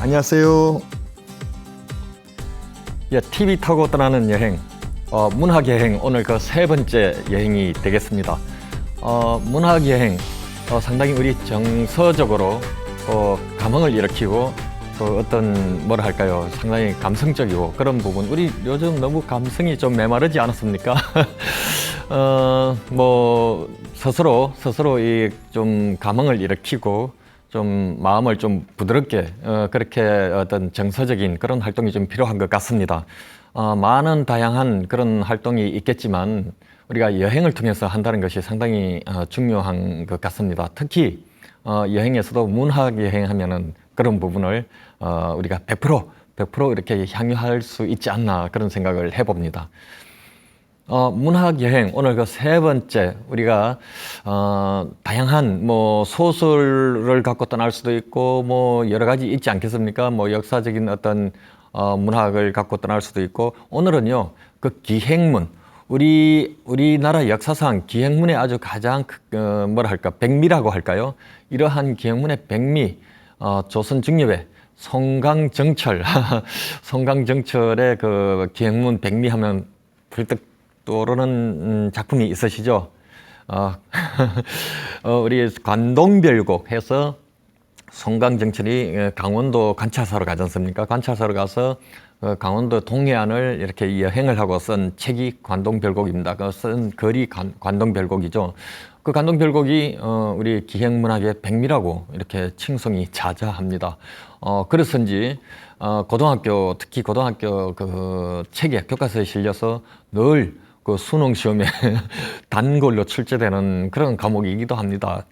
안녕하세요. 예, TV 타고 떠나는 여행, 문학 여행 오늘 그 세 번째 여행이 되겠습니다. 문학 여행 상당히 우리 정서적으로 감흥을 일으키고 또 어떤 뭐라 할까요? 상당히 감성적이고 그런 부분. 우리 요즘 너무 감성이 좀 메마르지 않았습니까? 뭐 스스로 이 좀 감흥을 일으키고 좀 마음을 좀 부드럽게 그렇게 어떤 정서적인 그런 활동이 좀 필요한 것 같습니다. 많은 다양한 그런 활동이 있겠지만 우리가 여행을 통해서 한다는 것이 상당히 중요한 것 같습니다. 특히 여행에서도 문학 여행하면은 그런 부분을 우리가 100% 이렇게 향유할 수 있지 않나 그런 생각을 해봅니다. 문학 여행 오늘 그 세 번째 우리가 다양한 뭐 소설을 갖고 떠날 수도 있고 뭐 여러 가지 있지 않겠습니까? 뭐 역사적인 어떤 문학을 갖고 떠날 수도 있고 오늘은요 그 기행문 우리나라 역사상 기행문의 아주 가장 뭐라 할까 백미라고 할까요? 이러한 기행문의 백미 조선 중엽의 송강정철 송강정철의 그 기행문 백미하면 불떡 떠오르는 작품이 있으시죠? 우리 관동별곡 해서 송강정철이 강원도 관찰사로 가지 않습니까? 관찰사로 가서 강원도 동해안을 이렇게 여행을 하고 쓴 책이 관동별곡입니다. 그 쓴 글이 관동별곡이죠. 그 관동별곡이 우리 기행문학의 백미라고 이렇게 칭송이 자자합니다. 그래서인지 특히 고등학교 그 책에 교과서에 실려서 늘 그 수능 시험에 단골로 출제되는 그런 과목이기도 합니다.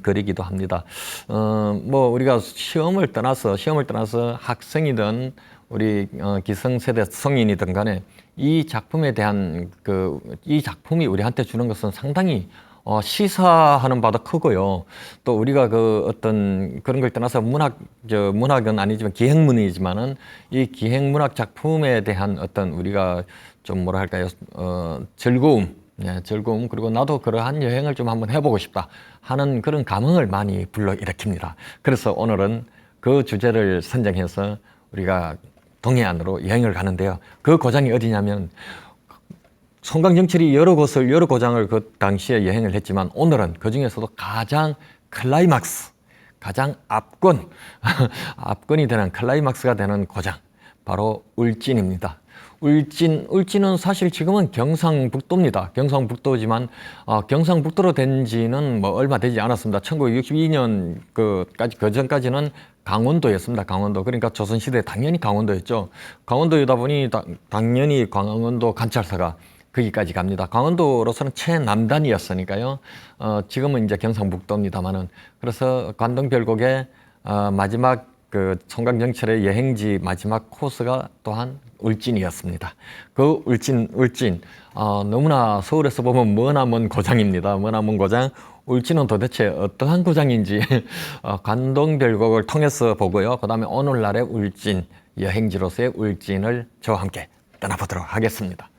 글이기도 합니다. 뭐 우리가 시험을 떠나서 학생이든 우리 기성세대 성인이든 간에 이 작품에 대한 이 작품이 우리한테 주는 것은 상당히 시사하는 바도 크고요. 또 우리가 그 어떤 그런 걸 떠나서 문학은 아니지만 기행문이지만은 이 기행문학 작품에 대한 어떤 우리가 좀 뭐라 할까요? 즐거움, 즐거움 그리고 나도 그러한 여행을 좀 한번 해보고 싶다 하는 그런 감흥을 많이 불러일으킵니다. 그래서 오늘은 그 주제를 선정해서 우리가 동해안으로 여행을 가는데요. 그 고장이 어디냐면 송강정철이 여러 고장을 그 당시에 여행을 했지만 오늘은 그 중에서도 가장 클라이막스, 가장 압권이 되는 클라이막스가 되는 고장, 바로 울진입니다. 울진은 사실 지금은 경상북도입니다. 경상북도지만 경상북도로 된 지는 뭐 얼마 되지 않았습니다. 1962년 그 전까지는 강원도였습니다. 강원도. 그러니까 조선시대 당연히 강원도였죠. 강원도이다 보니 당연히 강원도 관찰사가 거기까지 갑니다. 강원도로서는 최남단이었으니까요. 지금은 이제 경상북도입니다만은 그래서 관동별곡의 마지막 그 송강정철의 여행지 마지막 코스가 또한 울진이었습니다. 그 울진 너무나 서울에서 보면 머나먼 고장입니다. 머나먼 고장. 울진은 도대체 어떠한 고장인지 관동별곡을 통해서 보고요. 그 다음에 오늘날의 울진 여행지로서의 울진을 저와 함께 떠나보도록 하겠습니다.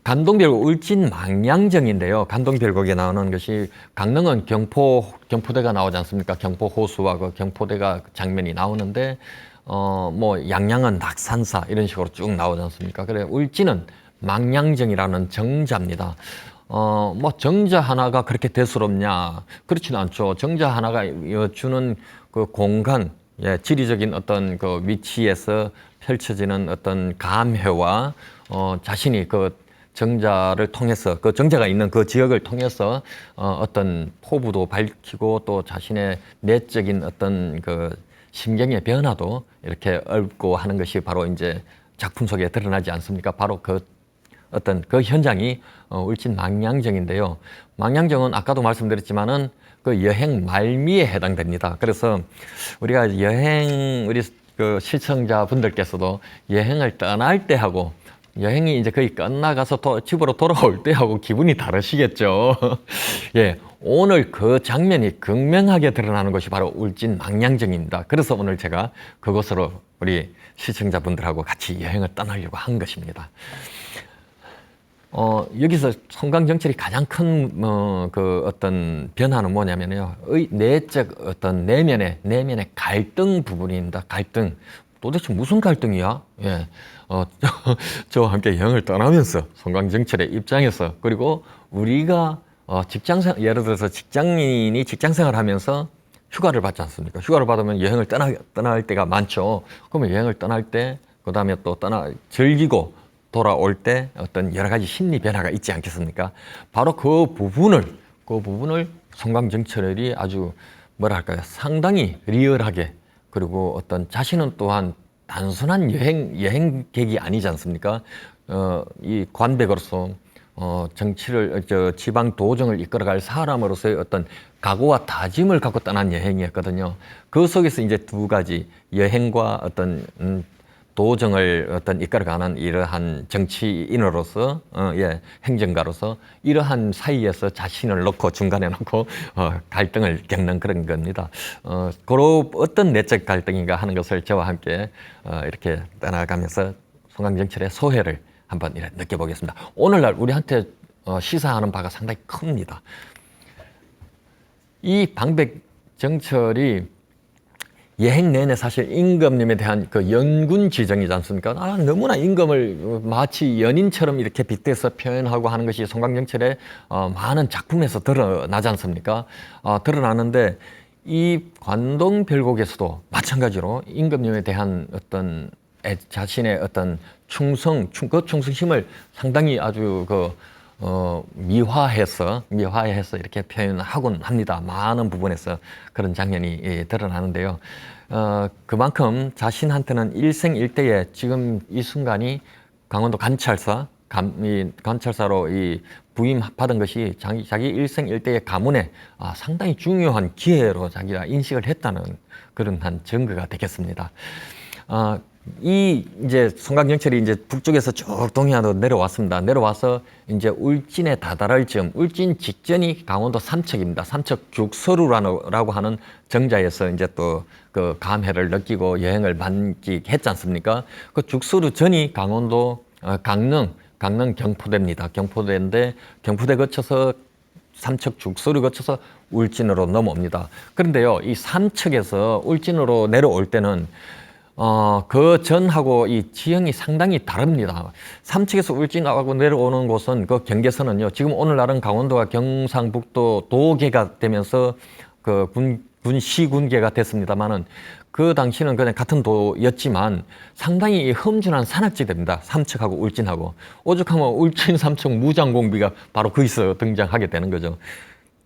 관동별곡 울진 망량정인데요. 관동별곡에 나오는 것이 강릉은 경포대가 나오지 않습니까? 경포 호수와 그 경포대가 장면이 나오는데 뭐 양양은 낙산사 이런 식으로 쭉 나오지 않습니까? 그래 울진은 망량정이라는 정자입니다. 뭐 정자 하나가 그렇게 대수롭냐? 그렇지는 않죠. 정자 하나가 주는 그 공간, 지리적인 어떤 그 위치에서 펼쳐지는 어떤 감회와 자신이 그 정자를 통해서 그 정자가 있는 그 지역을 통해서 어떤 포부도 밝히고 또 자신의 내적인 어떤 그 심경의 변화도 이렇게 읊고 하는 것이 바로 이제 작품 속에 드러나지 않습니까? 바로 그 어떤 그 현장이 울진 망량정인데요. 망량정은 아까도 말씀드렸지만은 그 여행 말미에 해당됩니다. 그래서 우리가 우리 그 시청자분들께서도 여행을 떠날 때 하고 여행이 이제 거의 끝나가서 집으로 돌아올 때 하고 기분이 다르시겠죠. 예, 오늘 그 장면이 극명하게 드러나는 것이 바로 울진 망량정입니다. 그래서 오늘 제가 그곳으로 우리 시청자분들하고 같이 여행을 떠나려고 한 것입니다. 여기서 송강정철이 가장 큰, 그 어떤 변화는 뭐냐면요. 내적 어떤 내면의 갈등 부분입니다. 갈등. 도대체 무슨 갈등이야? 예. 저와 함께 여행을 떠나면서 송강정철의 입장에서 그리고 우리가 직장생 예를 들어서 직장인이 직장생활 하면서 휴가를 받지 않습니까? 휴가를 받으면 여행을 떠날 때가 많죠. 그러면 여행을 떠날 때, 그 다음에 또 즐기고 돌아올 때 어떤 여러 가지 심리 변화가 있지 않겠습니까? 바로 그 부분을 송강정철이 아주 뭐랄까요? 상당히 리얼하게 그리고 어떤 자신은 또한 단순한 여행객이 아니지 않습니까? 이 관백으로서 정치를 지방 도정을 이끌어갈 사람으로서의 어떤 각오와 다짐을 갖고 떠난 여행이었거든요. 그 속에서 이제 두 가지 여행과 어떤 도정을 어떤 이끌어가는 이러한 정치인으로서 행정가로서 이러한 사이에서 자신을 놓고 중간에 놓고 갈등을 겪는 그런 겁니다. 그런 어떤 내적 갈등인가 하는 것을 저와 함께 이렇게 떠나가면서 송강정철의 소회를 한번 느껴보겠습니다. 오늘날 우리한테 시사하는 바가 상당히 큽니다. 이 방백정철이 여행 내내 사실 임금님에 대한 그 연군 지정이지 않습니까? 너무나 임금을 마치 연인처럼 이렇게 빗대서 표현하고 하는 것이 송강정철의 많은 작품에서 드러나지 않습니까? 드러나는데 이 관동별곡에서도 마찬가지로 임금님에 대한 어떤 자신의 어떤 그 충성심을 상당히 아주 미화해서 이렇게 표현하곤 합니다. 많은 부분에서 그런 장면이 드러나는데요. 그만큼 자신한테는 일생일대에 지금 이 순간이 강원도 관찰사로 부임받은 것이 자기 일생일대의 가문에 상당히 중요한 기회로 자기가 인식을 했다는 그런 한 증거가 되겠습니다. 이제 송강정철이 이제 북쪽에서 쭉 동해안으로 내려왔습니다. 내려와서 이제 울진에 다다를 즈음, 울진 직전이 강원도 삼척입니다. 삼척 죽서루라고 하는 정자에서 이제 또 그 감회를 느끼고 여행을 만끽했지 않습니까? 그 죽서루 전이 강원도 강릉 경포대입니다. 경포대인데 경포대 거쳐서 삼척 죽서루 거쳐서 울진으로 넘어옵니다. 그런데요, 이 삼척에서 울진으로 내려올 때는 그 전하고 이 지형이 상당히 다릅니다. 삼척에서 울진하고 내려오는 곳은 그 경계선은요, 지금 오늘날은 강원도가 경상북도 도계가 되면서 그 시군계가 됐습니다만은 그 당시는 그냥 같은 도였지만 상당히 험준한 산악지대입니다. 삼척하고 울진하고. 오죽하면 울진 삼척 무장공비가 바로 거기서 등장하게 되는 거죠.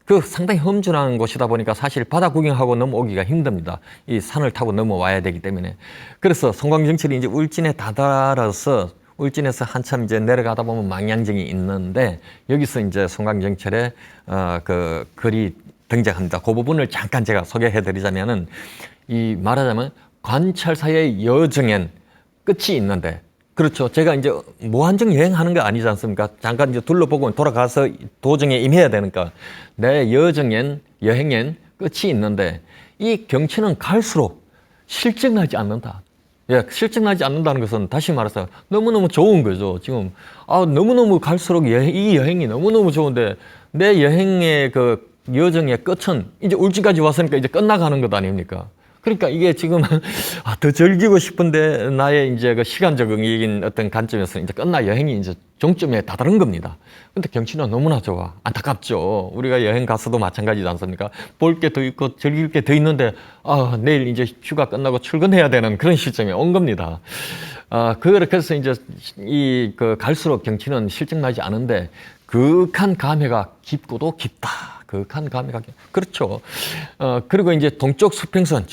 그 상당히 험준한 곳이다 보니까 사실 바다 구경하고 넘어오기가 힘듭니다. 이 산을 타고 넘어와야 되기 때문에. 그래서 송강정철이 이제 울진에 다다라서 울진에서 한참 이제 내려가다 보면 망양정이 있는데 여기서 이제 송강정철의 그 글이 등장합니다. 그 부분을 잠깐 제가 소개해 드리자면은 말하자면 관찰사의 여정엔 끝이 있는데 그렇죠. 제가 이제 무한정 여행하는 거 아니지 않습니까? 잠깐 이제 둘러보고 돌아가서 도정에 임해야 되니까 내 여행엔 끝이 있는데 이 경치는 갈수록 실증나지 않는다. 실증나지 않는다는 것은 다시 말해서 너무너무 좋은 거죠. 지금 너무너무 갈수록 이 여행이 너무너무 좋은데 내 여행의 그 여정의 끝은 이제 울진까지 왔으니까 이제 끝나가는 것 아닙니까? 그러니까 이게 지금 더 즐기고 싶은데 나의 이제 그 시간적인 어떤 관점에서 이제 여행이 이제 종점에 다다른 겁니다. 근데 경치는 너무나 좋아. 안타깝죠. 우리가 여행 가서도 마찬가지지 않습니까? 볼 게 더 있고 즐길 게 더 있는데 내일 이제 휴가 끝나고 출근해야 되는 그런 시점에 온 겁니다. 그래서 이제 그 갈수록 경치는 실증나지 않은데 극한 감회가 깊고도 깊다. 극한 감회가 그렇죠. 그리고 이제 동쪽 수평선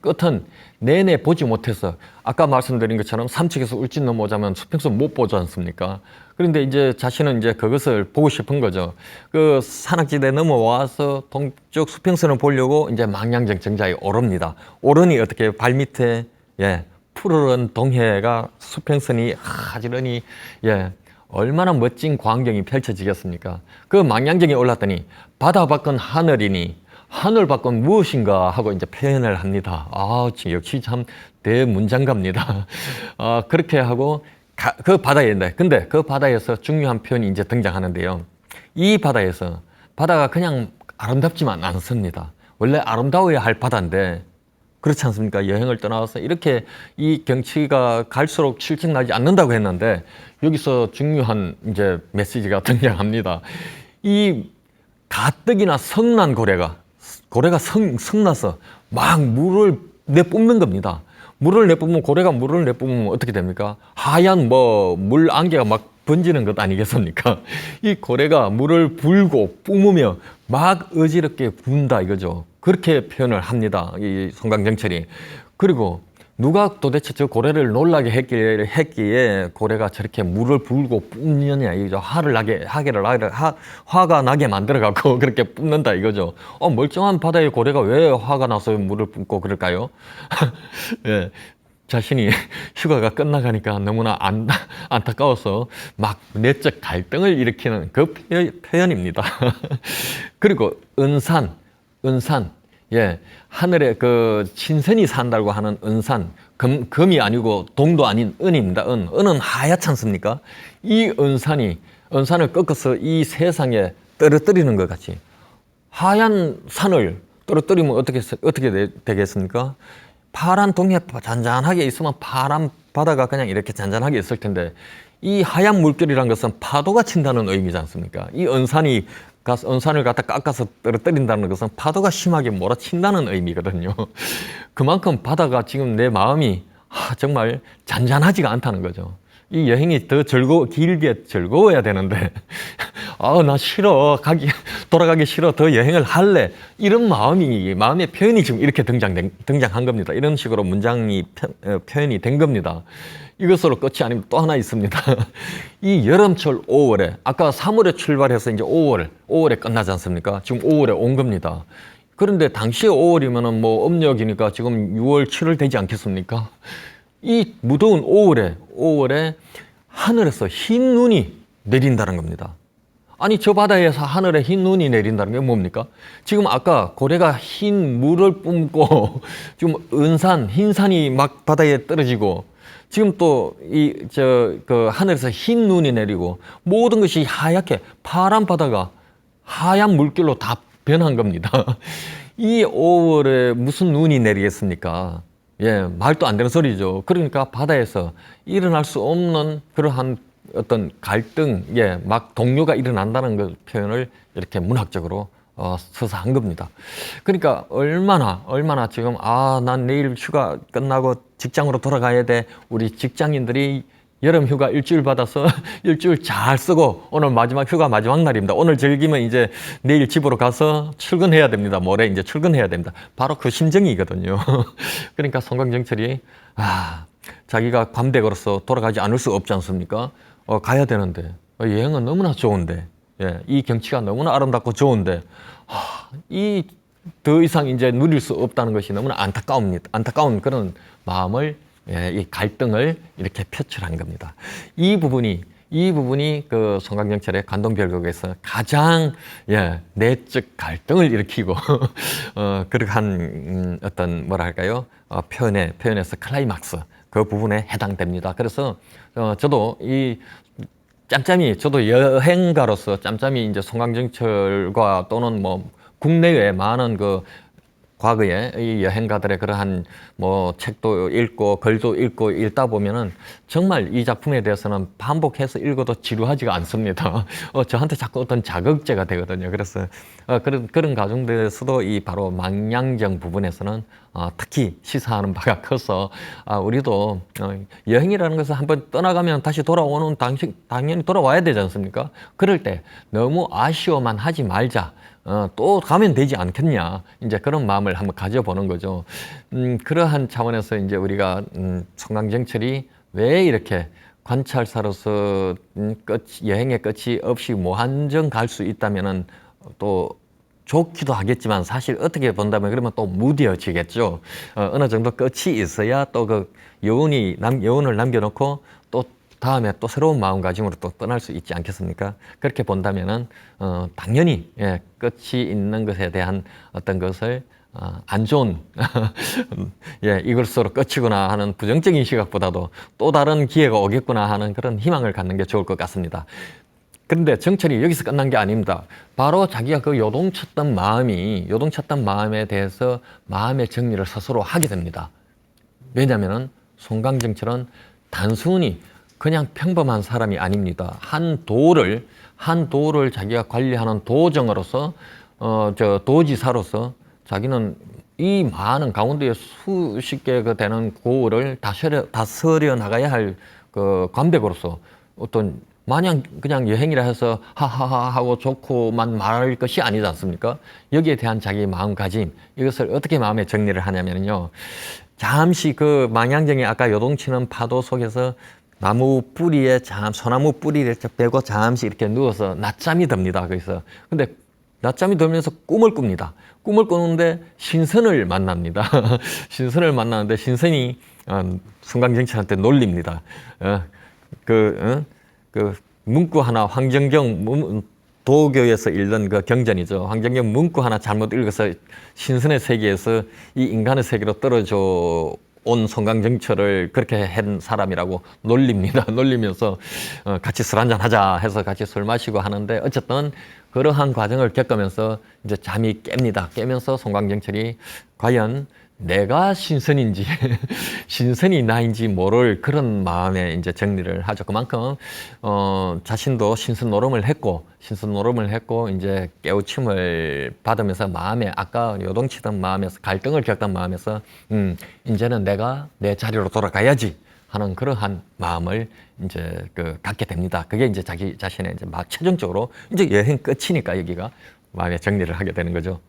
끝은 내내 보지 못해서 아까 말씀드린 것처럼 삼척에서 울진 넘어오자면 수평선 못 보지 않습니까? 그런데 이제 자신은 이제 그것을 보고 싶은 거죠. 그 산악지대 넘어와서 동쪽 수평선을 보려고 이제 망양정 정자에 오릅니다. 오르니 어떻게 발밑에 푸르른 동해가 수평선이 하지런히 얼마나 멋진 광경이 펼쳐지겠습니까? 그 망양정에 올랐더니 바다 밖은 하늘이니 하늘 밖은 무엇인가 하고 이제 표현을 합니다. 역시 참 대문장갑니다. 그렇게 하고 그 바다인데, 근데 그 바다에서 중요한 표현이 이제 등장하는데요. 이 바다에서 바다가 그냥 아름답지만 않습니다. 원래 아름다워야 할 바다인데 그렇지 않습니까? 여행을 떠나서 이렇게 이 경치가 갈수록 실증나지 않는다고 했는데 여기서 중요한 이제 메시지가 등장합니다. 이 가뜩이나 성난 고래가 성나서 막 물을 내뿜는 겁니다. 물을 내뿜으면 고래가 물을 내뿜으면 어떻게 됩니까? 하얀 뭐 물 안개가 막 번지는 것 아니겠습니까? 이 고래가 물을 불고 뿜으며 막 어지럽게 군다 이거죠. 그렇게 표현을 합니다. 이 송강정철이. 그리고 누가 도대체 저 고래를 놀라게 했기에 고래가 저렇게 물을 불고 뿜느냐 이거죠. 화가 나게 만들어 갖고 그렇게 뿜는다 이거죠. 멀쩡한 바다에 고래가 왜 화가 나서 물을 뿜고 그럴까요? 예. 자신이 휴가가 끝나가니까 너무나 안타까워서 막 내적 갈등을 일으키는 그 표현입니다. 그리고 은산, 예, 하늘에 그 신선이 산다고 하는 은산, 금이 아니고 동도 아닌 은입니다. 은은 하얗지 않습니까? 이 은산을 꺾어서 이 세상에 떨어뜨리는 것 같이 하얀 산을 떨어뜨리면 어떻게 되겠습니까? 파란 동해 잔잔하게 있으면 파란 바다가 그냥 이렇게 잔잔하게 있을 텐데 이 하얀 물결이란 것은 파도가 친다는 의미지 않습니까? 이 은산을 갖다 깎아서 떨어뜨린다는 것은 파도가 심하게 몰아친다는 의미거든요. 그만큼 바다가 지금 내 마음이 정말 잔잔하지가 않다는 거죠. 이 여행이 더 길게 즐거워야 되는데, 나 싫어. 돌아가기 싫어. 더 여행을 할래. 이런 마음의 표현이 지금 이렇게 등장한 겁니다. 이런 식으로 문장이 표현이 된 겁니다. 이것으로 끝이 아니고 또 하나 있습니다. 이 여름철 5월에, 아까 3월에 출발해서 이제 5월에 끝나지 않습니까? 지금 5월에 온 겁니다. 그런데 당시에 5월이면은 뭐 음력이니까 지금 6월, 7월 되지 않겠습니까? 이 무더운 5월에 하늘에서 흰 눈이 내린다는 겁니다. 아니, 저 바다에서 하늘에 흰 눈이 내린다는 게 뭡니까? 지금 아까 고래가 흰 물을 뿜고 지금 흰산이 막 바다에 떨어지고 지금 또 하늘에서 흰 눈이 내리고 모든 것이 하얗게 파란 바다가 하얀 물결로 다 변한 겁니다. 이 5월에 무슨 눈이 내리겠습니까? 예, 말도 안 되는 소리죠. 그러니까 바다에서 일어날 수 없는 그러한 어떤 갈등, 막 동요가 일어난다는 그 표현을 이렇게 문학적으로 서서 한 겁니다. 그러니까 얼마나 지금 난 내일 휴가 끝나고 직장으로 돌아가야 돼. 우리 직장인들이 여름 휴가 일주일 받아서 일주일 잘 쓰고 오늘 휴가 마지막 날입니다. 오늘 즐기면 이제 내일 집으로 가서 출근해야 됩니다. 모레 이제 출근해야 됩니다. 바로 그 심정이거든요. 그러니까 송강정철이 자기가 관백으로서 돌아가지 않을 수 없지 않습니까? 가야 되는데 여행은 너무나 좋은데 이 경치가 너무나 아름답고 좋은데 더 이상 이제 누릴 수 없다는 것이 너무나 안타까운 그런 마음을 이 갈등을 이렇게 표출한 겁니다. 이 부분이 그 송강정철의 관동별곡에서 가장 내적 갈등을 일으키고 그러한 어떤 뭐랄까요 표현에서 클라이막스 그 부분에 해당됩니다. 그래서 저도 저도 여행가로서 짬짬이 이제 송강정철과 또는 뭐 국내외 많은 그 과거에 이 여행가들의 그러한 뭐 책도 읽고 글도 읽고 읽다 보면은 정말 이 작품에 대해서는 반복해서 읽어도 지루하지가 않습니다. 저한테 자꾸 어떤 자극제가 되거든요. 그래서 그런 과정들에서도 이 바로 망양정 부분에서는 특히 시사하는 바가 커서 우리도 여행이라는 것을 한번 떠나가면 다시 돌아오는 당연히 돌아와야 되지 않습니까? 그럴 때 너무 아쉬워만 하지 말자. 또 가면 되지 않겠냐. 이제 그런 마음을 한번 가져보는 거죠. 그러한 차원에서 이제 우리가, 송강정철이 왜 이렇게 관찰사로서 여행의 끝이 없이 무한정 갈 수 있다면은 또 좋기도 하겠지만 사실 어떻게 본다면 그러면 또 무뎌지겠죠. 어느 정도 끝이 있어야 또 그 여운을 남겨놓고 또 다음에 또 새로운 마음가짐으로 또 떠날 수 있지 않겠습니까? 그렇게 본다면은 당연히 끝이 있는 것에 대한 어떤 것을 안 좋은 예, 이것으로 끝이구나 하는 부정적인 시각보다도 또 다른 기회가 오겠구나 하는 그런 희망을 갖는 게 좋을 것 같습니다. 그런데 정철이 여기서 끝난 게 아닙니다. 바로 자기가 그 요동쳤던 마음에 대해서 마음의 정리를 스스로 하게 됩니다. 왜냐하면 송강정철은 단순히 그냥 평범한 사람이 아닙니다. 한 도를 자기가 관리하는 도정으로서 도지사로서 자기는 이 많은 강원도에 수십 개가 되는 고을을 다스려 나가야 할 그 관백으로서 어떤 마냥 그냥 여행이라 해서 하하하 하고 좋고만 말할 것이 아니지 않습니까? 여기에 대한 자기의 마음가짐, 이것을 어떻게 마음에 정리를 하냐면요. 잠시 그 망향정이 아까 요동치는 파도 속에서 나무 뿌리에 소나무 뿌리를 빼고 잠시 이렇게 누워서 낮잠이 듭니다. 거기서. 근데 낮잠이 들면서 꿈을 꿉니다. 꿈을 꾸는데 신선을 만납니다. 신선을 만나는데 신선이 송강정철한테 놀립니다. 그 문구 하나 황정경 도교에서 읽는 그 경전이죠. 황정경 문구 하나 잘못 읽어서 신선의 세계에서 이 인간의 세계로 떨어져 온 송강정철을 그렇게 한 사람이라고 놀립니다. 놀리면서 같이 술 한잔 하자 해서 같이 술 마시고 하는데 어쨌든 그러한 과정을 겪으면서 이제 잠이 깹니다. 깨면서 송강정철이 과연 내가 신선인지 신선이 나인지 모를 그런 마음에 이제 정리를 하죠. 그만큼 자신도 신선 노름을 했고 이제 깨우침을 받으면서 마음에 아까 요동치던 마음에서 갈등을 겪던 마음에서 이제는 내가 내 자리로 돌아가야지 하는 그러한 마음을 이제 갖게 됩니다. 그게 이제 자기 자신의 이제 막 최종적으로 이제 여행 끝이니까 여기가 마음의 정리를 하게 되는 거죠.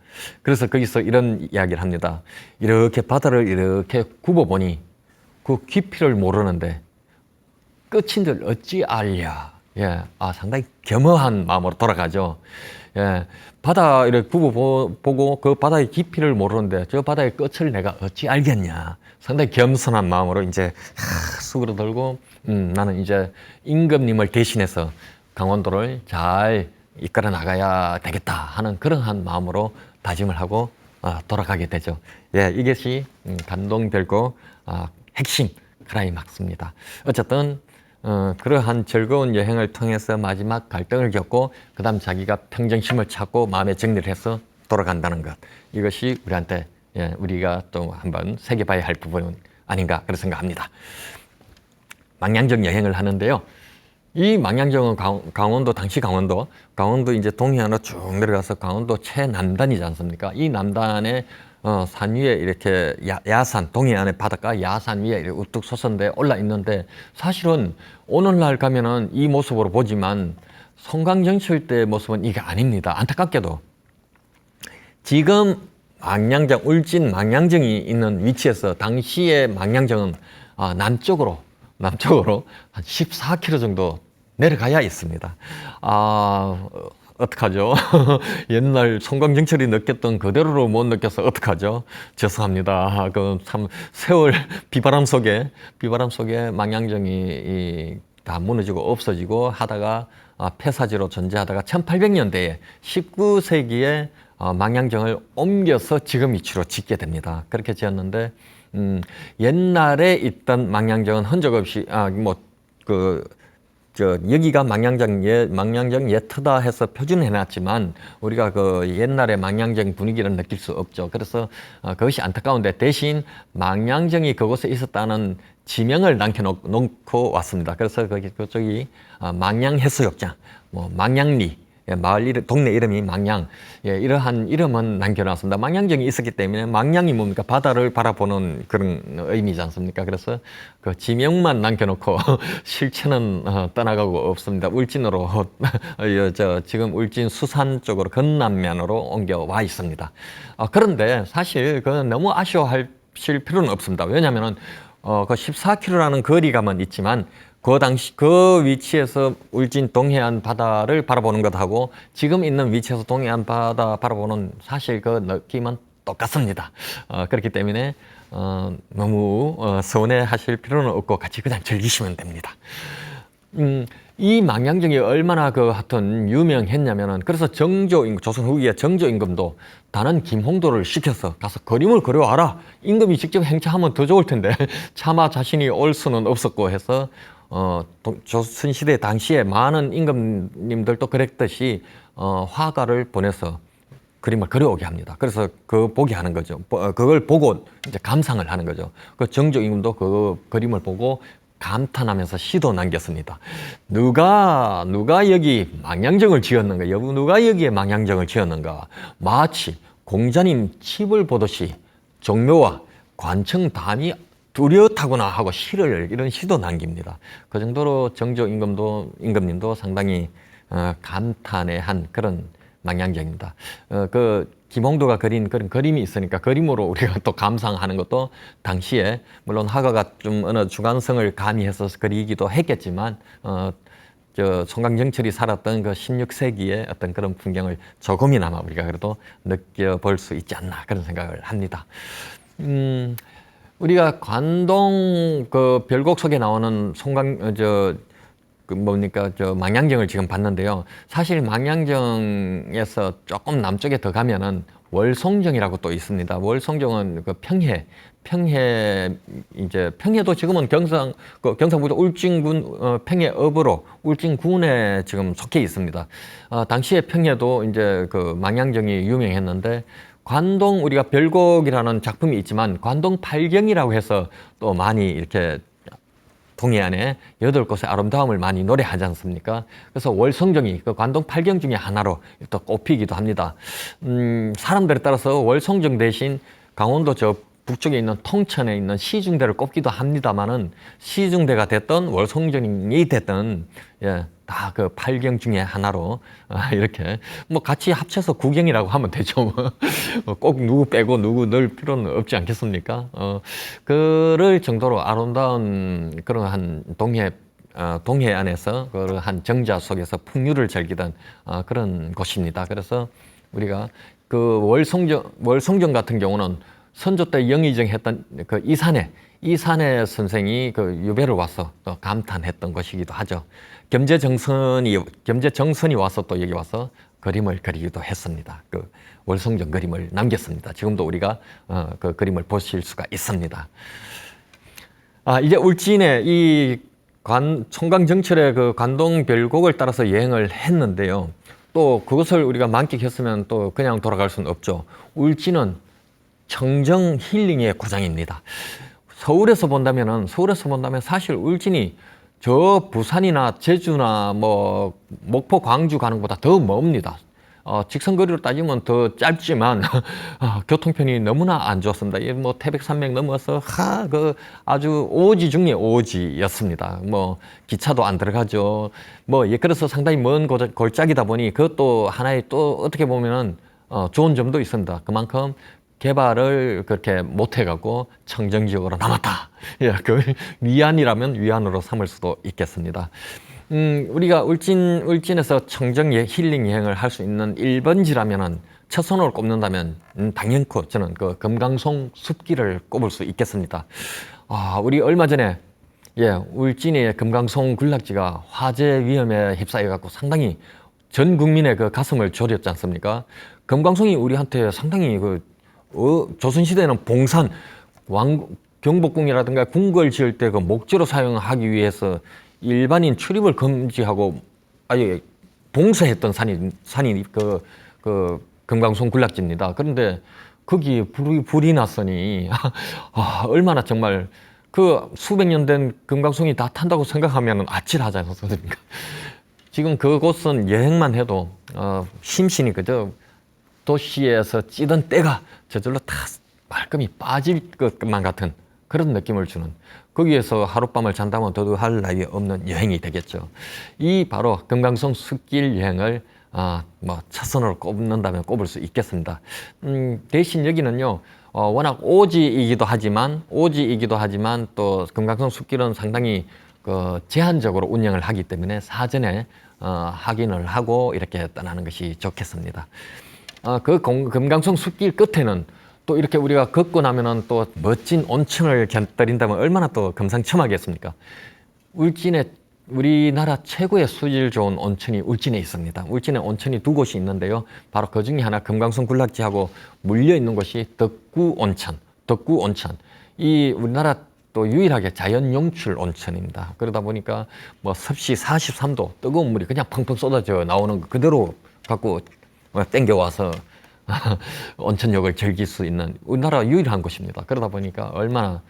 그래서 거기서 이런 이야기를 합니다. 이렇게 바다를 이렇게 굽어보니 그 깊이를 모르는데 끝인들 어찌 알랴. 예, 상당히 겸허한 마음으로 돌아가죠. 예, 바다 이렇게 굽어보고 그 바다의 깊이를 모르는데 저 바다의 끝을 내가 어찌 알겠냐. 상당히 겸손한 마음으로 이제 수그러들고 나는 이제 임금님을 대신해서 강원도를 잘 이끌어 나가야 되겠다 하는 그러한 마음으로 다짐을 하고 돌아가게 되죠. 예, 이것이 감동별고 핵심 클라이막스입니다. 어쨌든 그러한 즐거운 여행을 통해서 마지막 갈등을 겪고 그 다음 자기가 평정심을 찾고 마음의 정리를 해서 돌아간다는 것, 이것이 우리한테 우리가 또 한번 새겨봐야 할 부분 아닌가 그런 생각합니다. 망향정 여행을 하는데요. 이 망향정은 당시 강원도 이제 동해안으로 쭉 내려가서 강원도 최남단이지 않습니까? 이 남단의 산 위에 이렇게 야산, 동해안의 바닷가 야산 위에 이렇게 우뚝 솟은데 올라 있는데 사실은 오늘날 가면은 이 모습으로 보지만 송강정철 때 모습은 이게 아닙니다. 안타깝게도 지금 망향정, 울진 망향정이 있는 위치에서 당시의 망향정은 남쪽으로 한 14km 정도 내려가야 있습니다. 어떡하죠? 옛날 송강정철이 느꼈던 그대로로 못 느껴서 어떡하죠? 죄송합니다. 그 참 세월 비바람 속에 망향정이 다 무너지고 없어지고 하다가 폐사지로 존재하다가 1800년대에 19세기에 망향정을 옮겨서 지금 위치로 짓게 됩니다. 그렇게 지었는데 옛날에 있던 망향정은 흔적 없이 여기가 망향정 예트다 해서 표준해 놨지만 우리가 그 옛날의 망향정 분위기를 느낄 수 없죠. 그래서 그것이 안타까운데 대신 망향정이 그곳에 있었다는 지명을 남겨놓고 왔습니다. 그래서 그쪽이 망향해수욕장, 망향리, 마을 이름, 동네 이름이 망향, 이러한 이름은 남겨놨습니다. 망향정이 있었기 때문에 망향이 뭡니까? 바다를 바라보는 그런 의미지 않습니까? 그래서 그 지명만 남겨놓고 실체는 떠나가고 없습니다. 울진으로 지금 울진 수산 쪽으로 건남면으로 옮겨와 있습니다. 그런데 사실 그건 너무 아쉬워하실 필요는 없습니다. 왜냐하면은 그 14km라는 거리감은 있지만 그 당시 그 위치에서 울진 동해안 바다를 바라보는 것하고 지금 있는 위치에서 동해안 바다 바라보는 사실 그 느낌은 똑같습니다. 그렇기 때문에 서운해하실 필요는 없고 같이 그냥 즐기시면 됩니다. 이 망양정이 얼마나 그 하여튼 유명했냐면은 그래서 조선 후기에 정조 임금도 다른 김홍도를 시켜서 가서 그림을 그려와라. 임금이 직접 행차하면 더 좋을 텐데 차마 자신이 올 수는 없었고 해서 조선시대 당시에 많은 임금님들도 그랬듯이 화가를 보내서 그림을 그려오게 합니다. 그래서 보게 하는 거죠. 그걸 보고 이제 감상을 하는 거죠. 그 정조 임금도 그 그림을 보고 감탄하면서 시도 남겼습니다. 누가 여기 망양정을 지었는가? 누가 여기에 망양정을 지었는가? 마치 공자님 집을 보듯이 종묘와 관청 담이 뚜렷하구나 하고 이런 시도 남깁니다. 그 정도로 정조 임금님도 상당히 감탄에 한 그런 망양정입니다. 김홍도가 그린 그런 그림이 있으니까 그림으로 우리가 또 감상하는 것도 당시에 물론 화가가 좀 어느 주관성을 가미해서 그리기도 했겠지만 송강정철이 살았던 그 16세기의 어떤 그런 풍경을 조금이나마 우리가 그래도 느껴볼 수 있지 않나 그런 생각을 합니다. 우리가 관동 그 별곡 속에 나오는 망양정을 지금 봤는데요. 사실 망양정에서 조금 남쪽에 더 가면은 월송정이라고 또 있습니다. 월송정은 그 평해도 지금은 경상북도 울진군 평해읍으로 울진군에 지금 속해 있습니다. 당시에 평해도 이제 그 망양정이 유명했는데 관동 우리가 별곡이라는 작품이 있지만 관동 팔경이라고 해서 또 많이 이렇게 동해안에 8곳의 아름다움을 많이 노래하지 않습니까? 그래서 월성정이 그 관동 팔경 중에 하나로 또 꼽히기도 합니다. 사람들에 따라서 월성정 대신 강원도 저 북쪽에 있는 통천에 있는 시중대를 꼽기도 합니다만은 시중대가 됐던 월성정이 됐던 다 그 팔경 중에 하나로 이렇게 뭐 같이 합쳐서 구경이라고 하면 되죠. 꼭 누구 빼고 누구 넣을 필요는 없지 않겠습니까? 그럴 정도로 아름다운 그런 한 동해안에서 그한 정자 속에서 풍류를 즐기던 그런 곳입니다. 그래서 우리가 그 월성정 같은 경우는 선조 때 영의정 했던 그 이산해 선생이 그 유배를 와서 또 감탄했던 것이기도 하죠. 겸재정선이 와서 또 여기 와서 그림을 그리기도 했습니다. 그 월성정 그림을 남겼습니다. 지금도 우리가 그 그림을 보실 수가 있습니다. 이제 울진에 이 송강정철의 그 관동별곡을 따라서 여행을 했는데요. 또 그것을 우리가 만끽했으면 또 그냥 돌아갈 수는 없죠. 울진은 청정 힐링의 고장입니다. 서울에서 본다면 사실 울진이 저 부산이나 제주나 뭐 목포, 광주 가는 것보다 더 멉니다. 직선거리로 따지면 더 짧지만 교통편이 너무나 안 좋습니다. 뭐 태백산맥 넘어서 아주 오지 중에 오지였습니다. 뭐 기차도 안 들어가죠. 그래서 상당히 먼 골짜기다 보니 그것도 하나의 또 어떻게 보면은 좋은 점도 있습니다. 그만큼 개발을 그렇게 못해갖고 청정지역으로 남았다. 그 위안이라면 위안으로 삼을 수도 있겠습니다. 우리가 울진에서 청정 힐링 여행을 할 수 있는 1번지라면은 첫 손으로 꼽는다면 당연코 저는 그 금강송 숲길을 꼽을 수 있겠습니다. 우리 얼마 전에 울진의 금강송 군락지가 화재 위험에 휩싸여갖고 상당히 전 국민의 그 가슴을 졸였지 않습니까? 금강송이 우리한테 상당히 조선시대에는 봉산, 경복궁이라든가 궁궐 지을 때 그 목재로 사용하기 위해서 일반인 출입을 금지하고 아예 봉쇄했던 산이 그 금강송 군락지입니다. 그런데 거기 불이 났으니 얼마나 정말 그 수백 년 된 금강송이 다 탄다고 생각하면 아찔하지 않습니까? 지금 그곳은 여행만 해도 심신이 그저 도시에서 찌던 때가 저절로 다 말끔히 빠질 것만 같은 그런 느낌을 주는, 거기에서 하룻밤을 잔다면 더도 할 나위 없는 여행이 되겠죠. 이 바로 금강송 숲길 여행을 첫 선으로 꼽는다면 꼽을 수 있겠습니다. 대신 여기는요, 워낙 오지이기도 하지만 또 금강송 숲길은 상당히 제한적으로 운영을 하기 때문에 사전에 확인을 하고 이렇게 떠나는 것이 좋겠습니다. 금강송 숲길 끝에는 또 이렇게 우리가 걷고 나면은 또 멋진 온천을 곁들인다면 얼마나 또 금상첨화겠습니까? 울진의 우리나라 최고의 수질 좋은 온천이 울진에 있습니다. 울진에 온천이 두 곳이 있는데요. 바로 그 중에 하나 금강산 군락지하고 물려 있는 곳이 덕구온천. 덕구온천. 이 우리나라 또 유일하게 자연 용출 온천입니다. 그러다 보니까 뭐 섭씨 43도 뜨거운 물이 그냥 펑펑 쏟아져 나오는 거 그대로 갖고 땡겨와서 온천욕을 즐길 수 있는 우리나라 유일한 곳입니다. 그러다 보니까 얼마나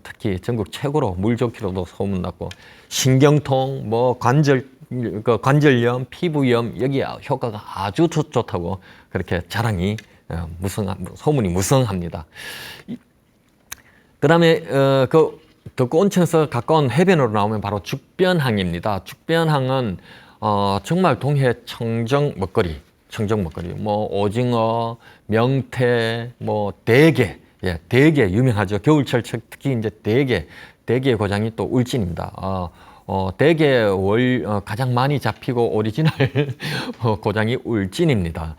특히 전국 최고로 물 좋기로도 소문났고 신경통, 뭐 관절염, 피부염 여기에 효과가 아주 좋다고 그렇게 자랑이 소문이 무성합니다. 그다음에 그 덕구온천에서 가까운 해변으로 나오면 바로 죽변항입니다. 죽변항은 정말 동해 청정 먹거리, 뭐 오징어, 명태, 뭐 대게, 대게 유명하죠. 겨울철 특히 이제 대게의 고장이 또 울진입니다. 대게 가장 많이 잡히고 오리지널 고장이 울진입니다.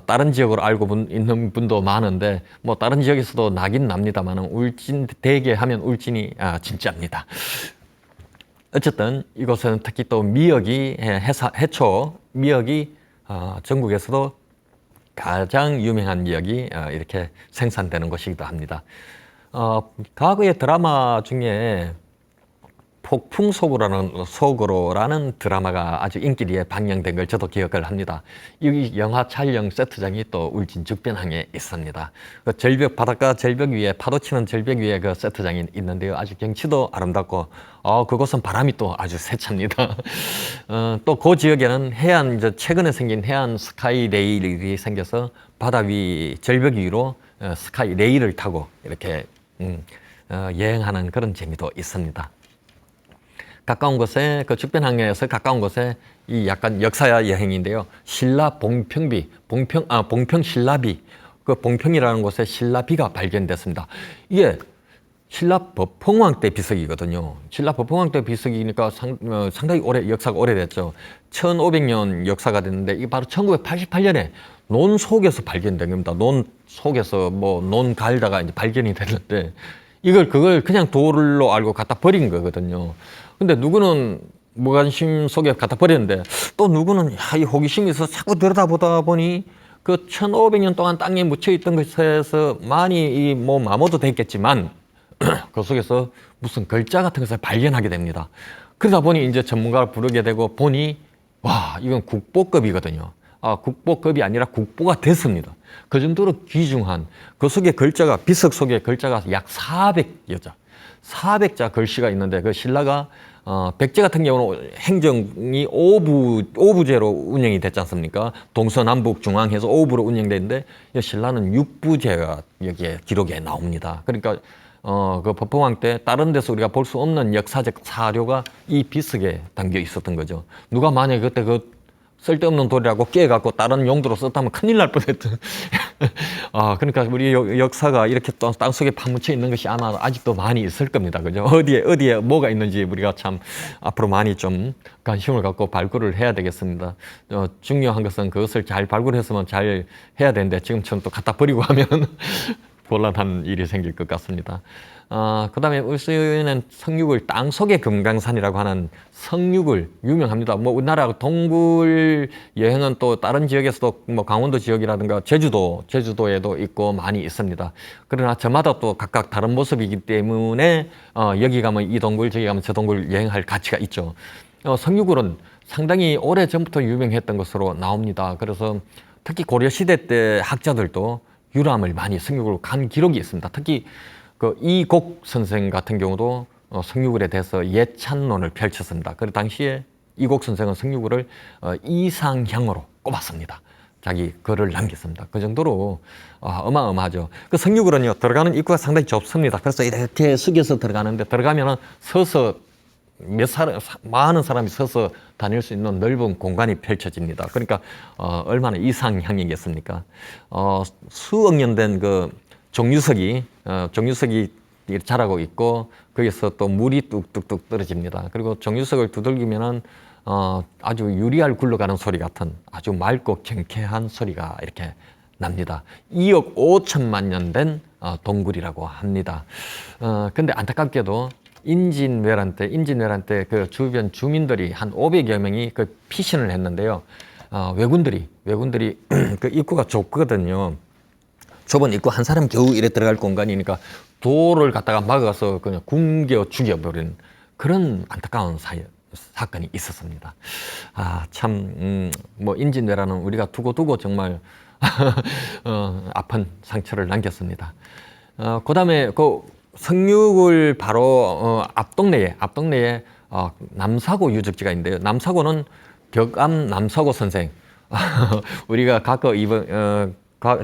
다른 지역으로 알고 있는 분도 많은데 뭐 다른 지역에서도 나긴 납니다만 울진 대게 하면 울진이 진짜입니다. 어쨌든 이곳은 특히 또 미역이 해초 미역이 전국에서도 가장 유명한 미역이 이렇게 생산되는 곳이기도 합니다. 과거의 드라마 중에 폭풍속으로라는 드라마가 아주 인기리에 방영된 걸 저도 기억을 합니다. 이 영화 촬영 세트장이 또 울진 죽변항에 있습니다. 그 바닷가 절벽 위에 파도 치는 절벽 위에 그 세트장이 있는데요. 아주 경치도 아름답고 그곳은 바람이 또 아주 세찹니다. 또 그 지역에는 이제 최근에 생긴 해안 스카이 레일이 생겨서 바다 위 절벽 위로 스카이 레일을 타고 이렇게 여행하는 그런 재미도 있습니다. 가까운 곳에 죽변항에서 가까운 곳에 이 약간 역사 여행인데요. 신라 봉평 신라비 그 봉평이라는 곳에 신라비가 발견됐습니다. 이게 신라 법흥왕 때 비석이거든요. 신라 법흥왕 때 비석이니까 상당히 역사가 오래됐죠. 1500년 역사가 됐는데 이게 바로 1988년에 논 속에서 발견된 겁니다. 논 속에서 논 갈다가 이제 발견이 됐는데 그걸 그냥 돌로 알고 갖다 버린 거거든요. 근데 누구는 무관심 속에 갖다 버렸는데 또 누구는 이 호기심이 있어서 자꾸 들여다보다 보니 그 1500년 동안 땅에 묻혀있던 것에서 많이 마모도 됐겠지만 그 속에서 무슨 글자 같은 것을 발견하게 됩니다. 그러다 보니 이제 전문가를 부르게 되고 보니 이건 국보급이거든요. 국보급이 아니라 국보가 됐습니다. 그 정도로 귀중한 그 속에 비석 속에 글자가 약 400자 글씨가 있는데 그 신라가 백제 같은 경우는 행정이 5부제로 운영이 됐지 않습니까? 동서남북 중앙해서 5부로 운영되는데 신라는 6부제가 여기에 기록에 나옵니다. 그러니까 그 법흥왕 때 다른 데서 우리가 볼 수 없는 역사적 사료가 이 비석에 담겨 있었던 거죠. 누가 만약에 그때 쓸데없는 돌이라고 깨갖고 다른 용도로 썼다면 큰일 날 뻔했던. 그러니까 우리 역사가 이렇게 또 땅속에 파묻혀 있는 것이 아마 아직도 많이 있을 겁니다. 그죠? 어디에 뭐가 있는지 우리가 참 앞으로 많이 좀 관심을 갖고 발굴을 해야 되겠습니다. 중요한 것은 그것을 잘 발굴했으면 잘 해야 되는데 지금처럼 또 갖다 버리고 하면 곤란한 일이 생길 것 같습니다. 그 다음에 울진은 성육을 땅속의 금강산이라고 하는 성육을 유명합니다. 우리나라 동굴 여행은 또 다른 지역에서도 강원도 지역이라든가 제주도에도 있고 많이 있습니다. 그러나 저마다 또 각각 다른 모습이기 때문에 여기 가면 이 동굴, 저기 가면 저 동굴 여행할 가치가 있죠. 성육을은 상당히 오래 전부터 유명했던 것으로 나옵니다. 그래서 특히 고려시대 때 학자들도 유람을 많이 성육으로 간 기록이 있습니다. 특히 이곡 선생 같은 경우도 성유굴에 대해서 예찬론을 펼쳤습니다. 그 당시에 이곡 선생은 성유굴을 이상향으로 꼽았습니다. 자기 글을 남겼습니다. 그 정도로 어마어마하죠. 그 성유굴은요, 들어가는 입구가 상당히 좁습니다. 그래서 이렇게 숙여서 들어가는데 들어가면은 서서 많은 사람이 서서 다닐 수 있는 넓은 공간이 펼쳐집니다. 그러니까 얼마나 이상향이겠습니까? 수억 년 된 종유석이 자라고 있고 거기서 또 물이 뚝뚝뚝 떨어집니다. 그리고 종유석을 두들기면은 아주 유리알 굴러가는 소리 같은 아주 맑고 경쾌한 소리가 이렇게 납니다. 2억 5천만 년 된 동굴이라고 합니다. 근데 안타깝게도 임진왜란 때 그 주변 주민들이 한 500여 명이 그 피신을 했는데요. 왜군들이 그 입구가 좁거든요. 좁은 입구 한 사람 겨우 이래 들어갈 공간이니까 도를 갖다가 막아서 그냥 굶겨 죽여버린 그런 안타까운 사건이 있었습니다. 뭐 임진왜란은 우리가 두고두고 정말 아픈 상처를 남겼습니다. 그다음에 그 성륙을 바로 앞 동네에 남사고 유적지가 있는데요. 남사고는 격암 남사고 선생. 우리가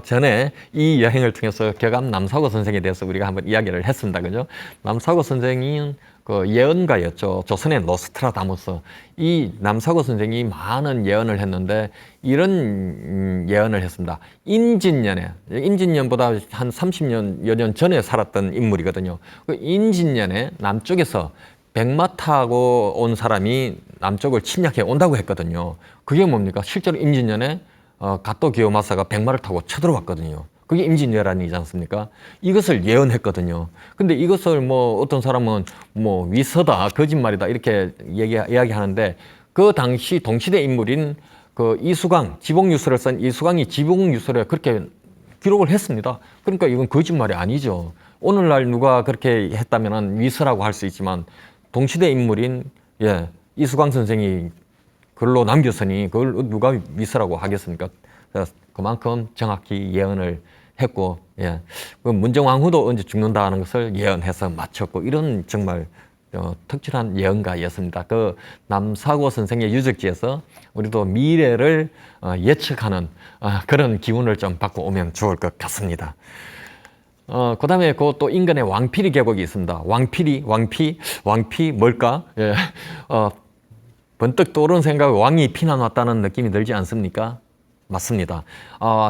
전에 이 여행을 통해서 격암 남사고 선생에 대해서 우리가 한번 이야기를 했습니다. 그죠? 남사고 선생이 그 예언가였죠. 조선의 노스트라다무스. 이 남사고 선생이 많은 예언을 했는데 이런 예언을 했습니다. 임진년보다 한 30여 년 전에 살았던 인물이거든요. 그 임진년에 남쪽에서 백마 타고 온 사람이 남쪽을 침략해 온다고 했거든요. 그게 뭡니까? 실제로 임진년에 가토 기요마사가 백마를 타고 쳐들어왔거든요. 그게 임진왜란이지 않습니까? 이것을 예언했거든요. 근데 이것을 뭐 어떤 사람은 뭐 위서다, 거짓말이다 이렇게 이야기하는데 그 당시 동시대 인물인 그 이수광, 지봉유서를 쓴 이수광이 지봉유서를 그렇게 기록을 했습니다. 그러니까 이건 거짓말이 아니죠. 오늘날 누가 그렇게 했다면 위서라고 할 수 있지만 동시대 인물인 이수광 선생이 글로 남겼으니 그걸 누가 위서라고 하겠습니까? 그만큼 정확히 예언을 했고, 그 문정왕후도 언제 죽는다는 것을 예언해서 마쳤고, 이런 정말 특출한 예언가였습니다. 그 남사고 선생의 유적지에서 우리도 미래를 예측하는 그런 기운을 좀 받고 오면 좋을 것 같습니다. 그 다음에 그 또 인근에 왕피리 계곡이 있습니다. 왕피 뭘까? 번뜩 떠오르는 생각, 왕이 피난 왔다는 느낌이 들지 않습니까? 맞습니다.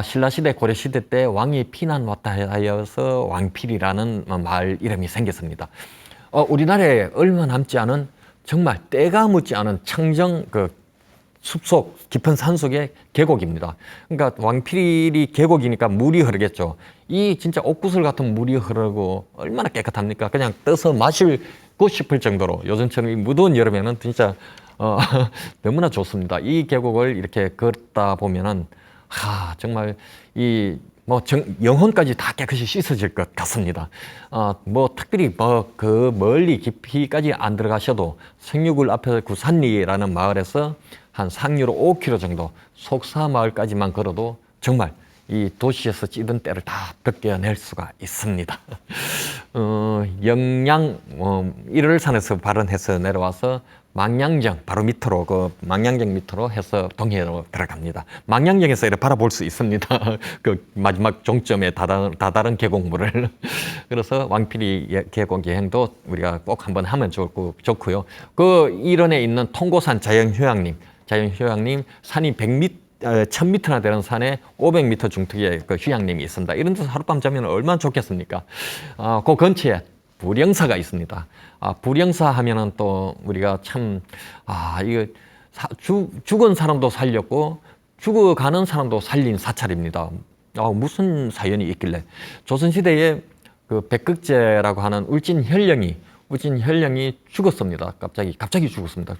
신라시대, 고려시대 때 왕이 피난 왔다 하여서 왕필이라는 마을 이름이 생겼습니다. 우리나라에 얼마 남지 않은 정말 때가 묻지 않은 청정 그 숲속 깊은 산속의 계곡입니다. 그러니까 왕필이 계곡이니까 물이 흐르겠죠. 이 진짜 옥구슬 같은 물이 흐르고 얼마나 깨끗합니까? 그냥 떠서 마시고 싶을 정도로 요즘처럼 이 무더운 여름에는 진짜 너무나 좋습니다. 이 계곡을 이렇게 걷다 보면은, 정말 영혼까지 다 깨끗이 씻어질 것 같습니다. 특별히 그 멀리 깊이까지 안 들어가셔도 성육을 앞에 구산리라는 마을에서 한 상류로 5km 정도 속사마을까지만 걸어도 정말 이 도시에서 찌든 때를 다 벗겨낼 수가 있습니다. 영양, 일월산에서 발원해서 내려와서 망양정 바로 밑으로 망양정 밑으로 해서 동해로 들어갑니다. 망양정에서 이렇게 바라볼 수 있습니다. 그 마지막 종점에 다다른 계곡물을. 그래서 왕피리 계곡 여행도 우리가 꼭 한번 하면 좋고요. 그 일원에 있는 통고산 자연휴양림 산이 1000m나 되는 산에 500m 중턱에 그 휴양림이 있습니다. 이런 데서 하룻밤 자면 얼마나 좋겠습니까? 그 근처에 불영사가 있습니다. 불영사 하면은 또 우리가 참, 이거 죽은 사람도 살렸고 죽어가는 사람도 살린 사찰입니다. 무슨 사연이 있길래. 조선시대에 그 백극제라고 하는 울진현령이 죽었습니다. 갑자기 죽었습니다.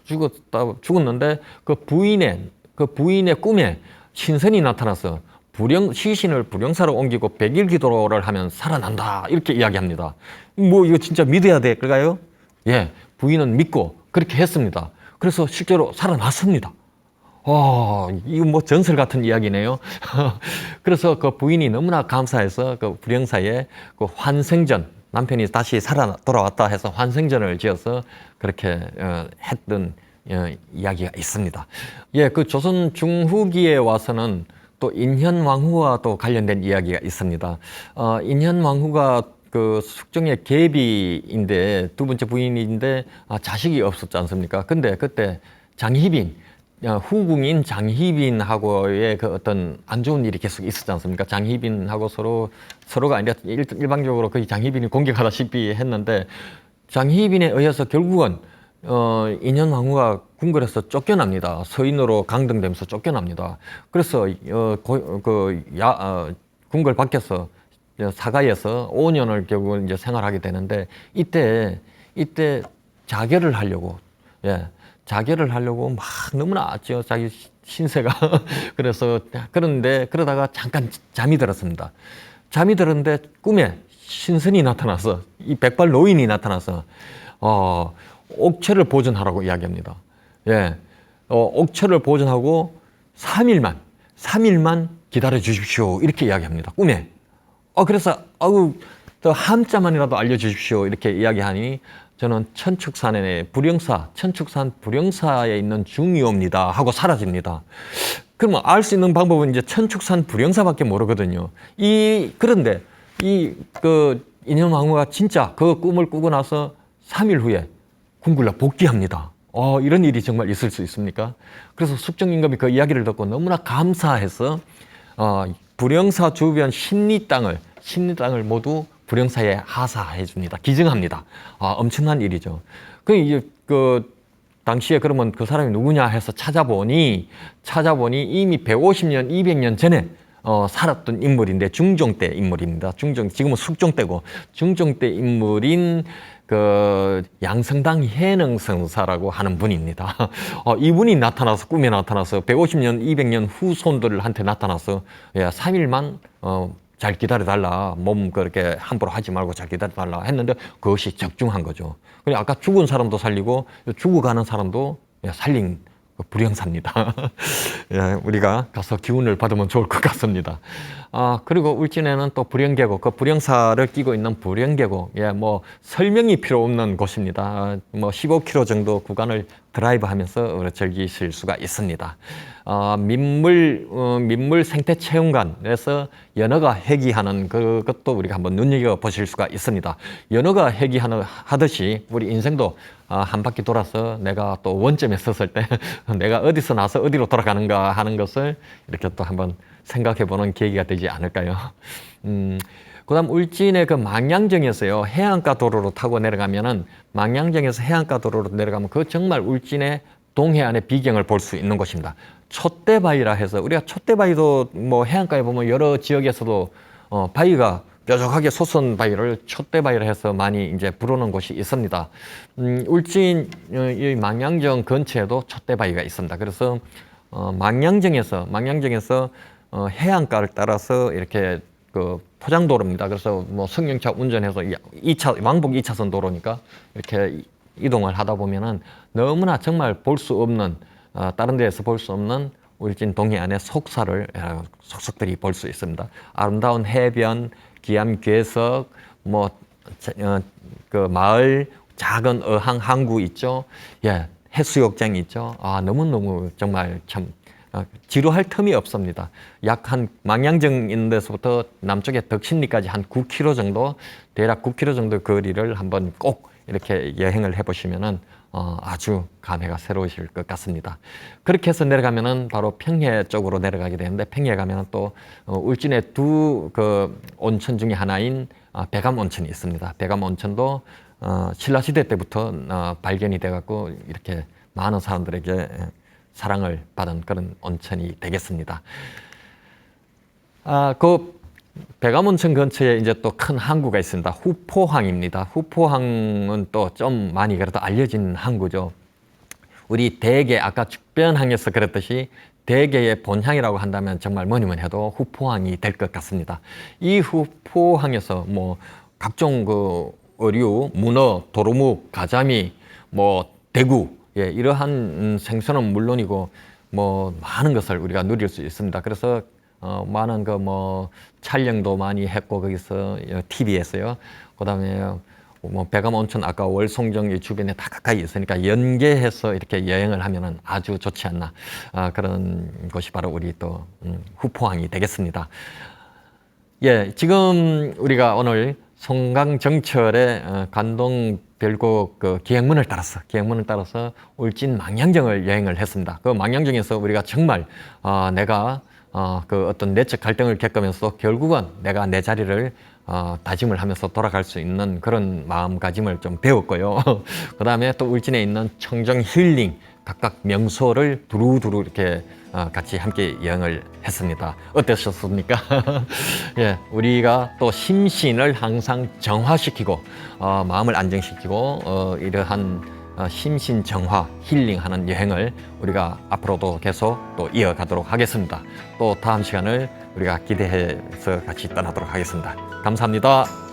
죽었는데 그 부인의 꿈에 신선이 나타나서 시신을 불영사로 옮기고 100일 기도를 하면 살아난다 이렇게 이야기합니다. 이거 진짜 믿어야 될까요? 부인은 믿고 그렇게 했습니다. 그래서 실제로 살아났습니다. 이거 전설 같은 이야기네요. 그래서 그 부인이 너무나 감사해서 그 불영사에 그 환생전, 남편이 다시 돌아왔다 해서 환생전을 지어서 그렇게 했던 이야기가 있습니다. 그 조선 중후기에 와서는 또 인현왕후와 또 관련된 이야기가 있습니다. 인현왕후가 그 숙정의 계비인데 두 번째 부인인데 자식이 없었지 않습니까? 근데 그때 장희빈, 후궁인 장희빈하고의 그 어떤 안 좋은 일이 계속 있었지 않습니까? 장희빈하고 서로가 아니라 일방적으로 거의 장희빈이 공격하다시피 했는데 장희빈에 의해서 결국은 인현왕후가 궁궐에서 쫓겨납니다. 서인으로 강등되면서 쫓겨납니다. 그래서 궁궐 밖에서 사가에서 5년을 결국은 이제 생활하게 되는데 이때 이때 자결을 하려고, 자결을 하려고 막 너무나 자기 신세가 그래서 그런데 그러다가 잠깐 잠이 들었습니다. 잠이 들었는데 꿈에 신선이 나타나서 이 백발 노인이 나타나서 옥체를 보존하라고 이야기합니다. 옥체를 보존하고 3일만 기다려 주십시오. 이렇게 이야기합니다. 꿈에. 그래서 또 한자만이라도 알려주십시오. 이렇게 이야기하니 저는 천축산 불영사에 있는 중이옵니다 하고 사라집니다. 그러면 알 수 있는 방법은 이제 천축산 불영사밖에 모르거든요. 그런데 인현왕후가 진짜 그 꿈을 꾸고 나서 3일 후에 궁굴로 복귀합니다. 이런 일이 정말 있을 수 있습니까? 그래서 숙정임금이 그 이야기를 듣고 너무나 감사해서 불영사 주변 신리 땅을 모두 불영사에 하사해 줍니다. 기증합니다. 엄청난 일이죠. 당시에 그러면 그 사람이 누구냐 해서 찾아보니 이미 150년, 200년 전에 살았던 인물인데 중종 때 인물입니다. 지금은 숙종 때고 중종 때 인물인 양성당 해능성사라고 하는 분입니다. 이분이 꿈에 나타나서 150년, 200년 후손들한테 나타나서 3일만 잘 기다려달라. 몸 그렇게 함부로 하지 말고 잘 기다려달라 했는데 그것이 적중한 거죠. 그리고 아까 죽은 사람도 살리고 죽어가는 사람도 살린 불영사입니다. 우리가 가서 기운을 받으면 좋을 것 같습니다. 그리고 울진에는 또 불영계곡, 그 불영사를 끼고 있는 불영계곡, 뭐 설명이 필요 없는 곳입니다. 뭐 15km 정도 구간을 드라이브 하면서 즐기실 수가 있습니다. 민물 생태 체험관에서 연어가 회귀하는 그것도 우리가 한번 눈여겨보실 수가 있습니다. 연어가 회귀하듯이 우리 인생도 한 바퀴 돌아서 내가 또 원점에 섰을 때 내가 어디서 나서 어디로 돌아가는가 하는 것을 이렇게 또 한번 생각해보는 계기가 되지 않을까요? 그다음 울진의 그 망양정에서요, 해안가 도로로 타고 내려가면은, 망양정에서 해안가 도로로 내려가면 그 정말 울진의 동해안의 비경을 볼 수 있는 곳입니다. 촛대바위라 해서, 우리가 촛대바위도 뭐 해안가에 보면 여러 지역에서도 바위가 뾰족하게 솟은 바위를 촛대바위라 해서 많이 이제 부르는 곳이 있습니다. 울진 이 망양정 근처에도 촛대바위가 있습니다. 그래서 망양정에서 해안가를 따라서 이렇게 포장도로입니다. 그래서 뭐 승용차 운전해서 왕복 2차선 도로니까 이렇게 이동을 하다 보면은 너무나 정말 볼 수 없는, 다른 데에서 볼 수 없는 울진 동해안의 속삭들이 볼 수 있습니다. 아름다운 해변, 기암 괴석, 마을, 작은 어항 항구 있죠. 해수욕장 있죠. 너무너무 정말 참 지루할 틈이 없습니다. 망양정 있는 데서부터 남쪽에 덕신리까지 한 9km 정도, 대략 9km 정도 거리를 한번 꼭 이렇게 여행을 해보시면은 아주 감회가 새로우실 것 같습니다. 그렇게 해서 내려가면은 바로 평해 쪽으로 내려가게 되는데, 평해에 가면은 또 울진의 두 온천 중에 하나인 백암 온천이 있습니다. 백암 온천도 신라시대 때부터 발견이 돼갖고 이렇게 많은 사람들에게 사랑을 받은 그런 온천이 되겠습니다. 백암온천 근처에 이제 또 큰 항구가 있습니다. 후포항입니다. 후포항은 또 좀 많이 그래도 알려진 항구죠. 우리 대게, 아까 축변항에서 그랬듯이 대게의 본향이라고 한다면 정말 뭐니면 해도 후포항이 될 것 같습니다. 이 후포항에서 뭐 각종 어류, 문어, 도루묵, 가자미, 대구, 이러한 생선은 물론이고 뭐 많은 것을 우리가 누릴 수 있습니다. 그래서 많은 촬영도 많이 했고, 거기서 TV에서요. 그다음에 백암 온천, 아까 월송정 이 주변에 다 가까이 있으니까 연계해서 이렇게 여행을 하면은 아주 좋지 않나, 그런 곳이 바로 우리 또 후포항이 되겠습니다. 지금 우리가 오늘 송강정철의 관동별곡 기행문을 따라서 울진 망양정을 여행을 했습니다. 그 망양정에서 우리가 정말 내가 어떤 내적 갈등을 겪으면서 결국은 내가 내 자리를 다짐을 하면서 돌아갈 수 있는 그런 마음가짐을 좀 배웠고요. 그 다음에 또 울진에 있는 청정 힐링, 각각 명소를 두루두루 이렇게 같이 함께 여행을 했습니다. 어떠셨습니까? 예, 우리가 또 심신을 항상 정화시키고 마음을 안정시키고 이러한 심신 정화, 힐링하는 여행을 우리가 앞으로도 계속 또 이어가도록 하겠습니다. 또 다음 시간을 우리가 기대해서 같이 떠나도록 하겠습니다. 감사합니다.